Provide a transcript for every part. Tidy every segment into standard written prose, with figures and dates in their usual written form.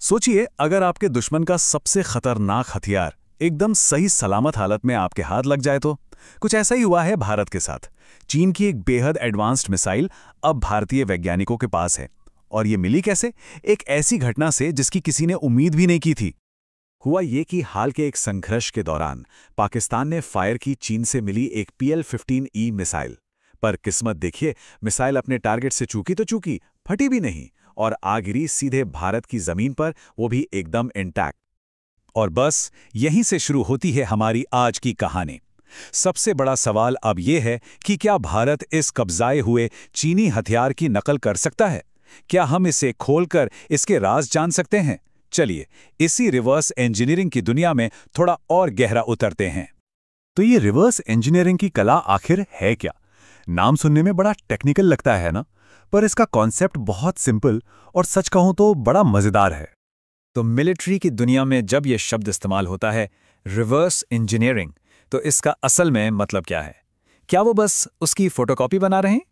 सोचिए, अगर आपके दुश्मन का सबसे खतरनाक हथियार एकदम सही सलामत हालत में आपके हाथ लग जाए तो कुछ ऐसा ही हुआ है भारत के साथ। चीन की एक बेहद एडवांस्ड मिसाइल अब भारतीय वैज्ञानिकों के पास है। और ये मिली कैसे? एक ऐसी घटना से जिसकी किसी ने उम्मीद भी नहीं की थी। हुआ ये कि हाल के एक संघर्ष के दौरान पाकिस्तान ने फायर की चीन से मिली एक PL-15E मिसाइल। पर किस्मत देखिए, मिसाइल अपने टारगेट से चूकी तो चूकी, फटी भी नहीं और आ गिरी सीधे भारत की जमीन पर, वो भी एकदम इंटैक्ट। और बस यहीं से शुरू होती है हमारी आज की कहानी। सबसे बड़ा सवाल अब यह है कि क्या भारत इस कब्जाए हुए चीनी हथियार की नकल कर सकता है? क्या हम इसे खोलकर इसके राज जान सकते हैं? चलिए इसी रिवर्स इंजीनियरिंग की दुनिया में थोड़ा और गहरा उतरते हैं। तो ये रिवर्स इंजीनियरिंग की कला आखिर है क्या? नाम सुनने में बड़ा टेक्निकल लगता है ना, पर इसका कॉन्सेप्ट बहुत सिंपल और सच कहूं तो बड़ा मजेदार है। तो मिलिट्री की दुनिया में जब यह शब्द इस्तेमाल होता है रिवर्स इंजीनियरिंग, तो इसका असल में मतलब क्या है? क्या वो बस उसकी फोटोकॉपी बना रहे हैं?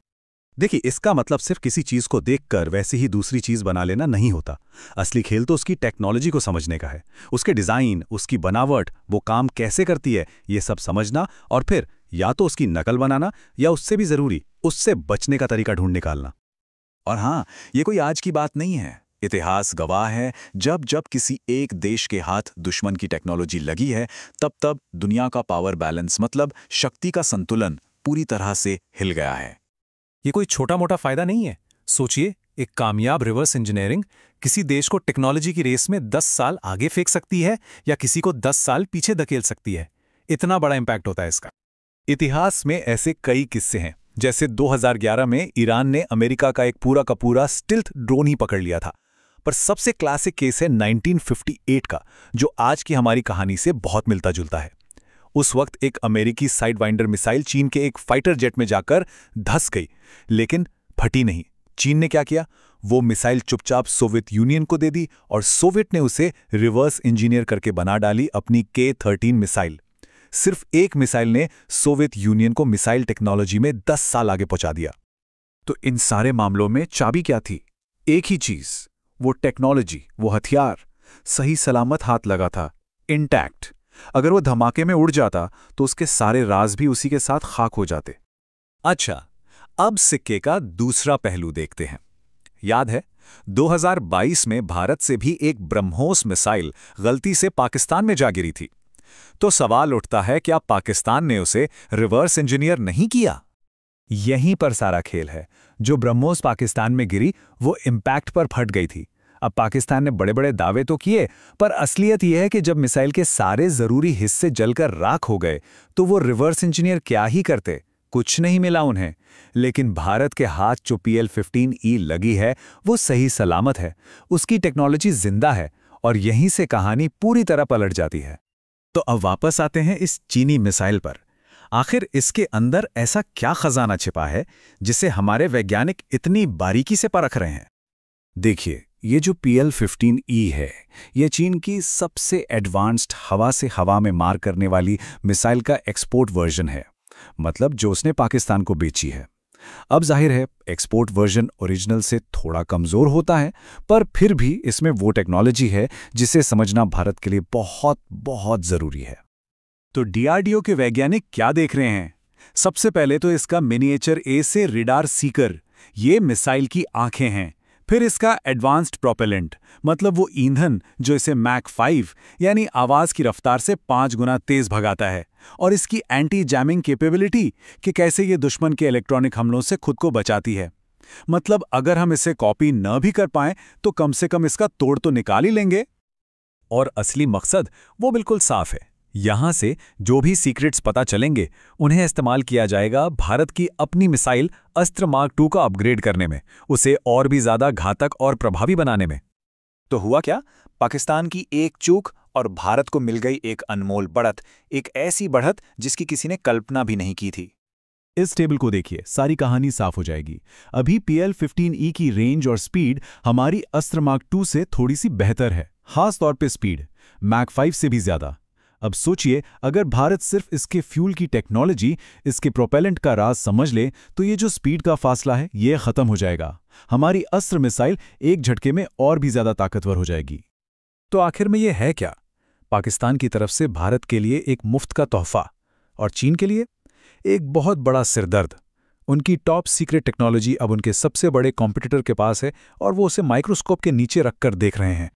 देखिए, इसका मतलब सिर्फ किसी चीज को देखकर वैसे ही दूसरी चीज बना लेना नहीं होता। असली खेल तो उसकी टेक्नोलॉजी को समझने का है। उसके डिजाइन, उसकी बनावट, वो काम कैसे करती है, ये सब समझना और फिर या तो उसकी नकल बनाना या उससे भी जरूरी उससे बचने का तरीका ढूंढ निकालना। और हाँ, ये कोई आज की बात नहीं है। इतिहास गवाह है, जब जब किसी एक देश के हाथ दुश्मन की टेक्नोलॉजी लगी है, तब तब दुनिया का पावर बैलेंस मतलब शक्ति का संतुलन पूरी तरह से हिल गया है। ये कोई छोटा मोटा फायदा नहीं है। सोचिए, एक कामयाब रिवर्स इंजीनियरिंग किसी देश को टेक्नोलॉजी की रेस में 10 साल आगे फेंक सकती है या किसी को 10 साल पीछे धकेल सकती है। इतना बड़ा इंपैक्ट होता है इसका। इतिहास में ऐसे कई किस्से हैं। जैसे 2011 में ईरान ने अमेरिका का एक पूरा का पूरा स्टिल्थ ड्रोन ही पकड़ लिया था। पर सबसे क्लासिक केस है 1958 का, जो आज की हमारी कहानी से बहुत मिलता जुलता है। उस वक्त एक अमेरिकी साइडवाइंडर मिसाइल चीन के एक फाइटर जेट में जाकर धंस गई, लेकिन फटी नहीं। चीन ने क्या किया? वो मिसाइल चुपचाप सोवियत यूनियन को दे दी और सोवियत ने उसे रिवर्स इंजीनियर करके बना डाली अपनी K-13 मिसाइल। सिर्फ एक मिसाइल ने सोवियत यूनियन को मिसाइल टेक्नोलॉजी में 10 साल आगे पहुंचा दिया। तो इन सारे मामलों में चाबी क्या थी? एक ही चीज, वो टेक्नोलॉजी, वो हथियार सही सलामत हाथ लगा था, इंटैक्ट। अगर वो धमाके में उड़ जाता तो उसके सारे राज भी उसी के साथ खाक हो जाते। अच्छा, अब सिक्के का दूसरा पहलू देखते हैं। याद है 2022 में भारत से भी एक ब्रह्मोस मिसाइल गलती से पाकिस्तान में जा गिरी थी। तो सवाल उठता है, क्या पाकिस्तान ने उसे रिवर्स इंजीनियर नहीं किया? यहीं पर सारा खेल है। जो ब्रह्मोस पाकिस्तान में गिरी वो इम्पैक्ट पर फट गई थी। अब पाकिस्तान ने बड़े बड़े दावे तो किए, पर असलियत यह है कि जब मिसाइल के सारे जरूरी हिस्से जलकर राख हो गए तो वो रिवर्स इंजीनियर क्या ही करते, कुछ नहीं मिला उन्हें। लेकिन भारत के हाथ जो PL-15E लगी है वो सही सलामत है, उसकी टेक्नोलॉजी जिंदा है और यहीं से कहानी पूरी तरह पलट जाती है। तो अब वापस आते हैं इस चीनी मिसाइल पर। आखिर इसके अंदर ऐसा क्या खजाना छिपा है जिसे हमारे वैज्ञानिक इतनी बारीकी से परख रहे हैं? देखिए, ये जो PL-15E है, ये चीन की सबसे एडवांस्ड हवा से हवा में मार करने वाली मिसाइल का एक्सपोर्ट वर्जन है। मतलब जो उसने पाकिस्तान को बेची है। अब जाहिर है एक्सपोर्ट वर्जन ओरिजिनल से थोड़ा कमजोर होता है, पर फिर भी इसमें वो टेक्नोलॉजी है जिसे समझना भारत के लिए बहुत बहुत जरूरी है। तो DRDO के वैज्ञानिक क्या देख रहे हैं? सबसे पहले तो इसका मिनिएचर ए से रिडार सीकर, ये मिसाइल की आंखें हैं। फिर इसका एडवांस्ड प्रोपेलेंट, मतलब वो ईंधन जो इसे मैक 5 यानी आवाज की रफ्तार से 5 गुना तेज भगाता है। और इसकी एंटी जैमिंग कैपेबिलिटी कि कैसे ये दुश्मन के इलेक्ट्रॉनिक हमलों से खुद को बचाती है। मतलब अगर हम इसे कॉपी न भी कर पाएं तो कम से कम इसका तोड़ तो निकाल ही लेंगे। और असली मकसद वो बिल्कुल साफ है। यहां से जो भी सीक्रेट्स पता चलेंगे उन्हें इस्तेमाल किया जाएगा भारत की अपनी मिसाइल अस्त्र मार्क 2 का अपग्रेड करने में, उसे और भी ज्यादा घातक और प्रभावी बनाने में। तो हुआ क्या? पाकिस्तान की एक चूक और भारत को मिल गई एक अनमोल बढ़त, एक ऐसी बढ़त जिसकी किसी ने कल्पना भी नहीं की थी। इस टेबल को देखिए, सारी कहानी साफ हो जाएगी। अभी PL-15E की रेंज और स्पीड हमारी अस्त्र मार्क 2 से थोड़ी सी बेहतर है, खास तौर पे स्पीड मैक 5 से भी ज्यादा। अब सोचिए, अगर भारत सिर्फ इसके फ्यूल की टेक्नोलॉजी, इसके प्रोपेलेंट का राज समझ ले तो ये जो स्पीड का फासला है ये खत्म हो जाएगा। हमारी अस्त्र मिसाइल एक झटके में और भी ज्यादा ताकतवर हो जाएगी। तो आखिर में ये है क्या? पाकिस्तान की तरफ से भारत के लिए एक मुफ्त का तोहफा, और चीन के लिए एक बहुत बड़ा सिरदर्द। उनकी टॉप सीक्रेट टेक्नोलॉजी अब उनके सबसे बड़े कॉम्पिटिटर के पास है और वो उसे माइक्रोस्कोप के नीचे रखकर देख रहे हैं।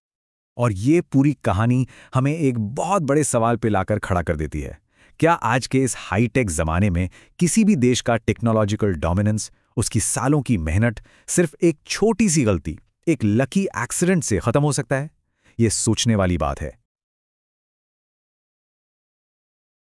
और ये पूरी कहानी हमें एक बहुत बड़े सवाल पे लाकर खड़ा कर देती है। क्या आज के इस हाईटेक ज़माने में किसी भी देश का टेक्नोलॉजिकल डोमिनेंस, उसकी सालों की मेहनत, सिर्फ एक छोटी सी गलती, एक लकी एक्सीडेंट से ख़त्म हो सकता है? ये सोचने वाली बात है।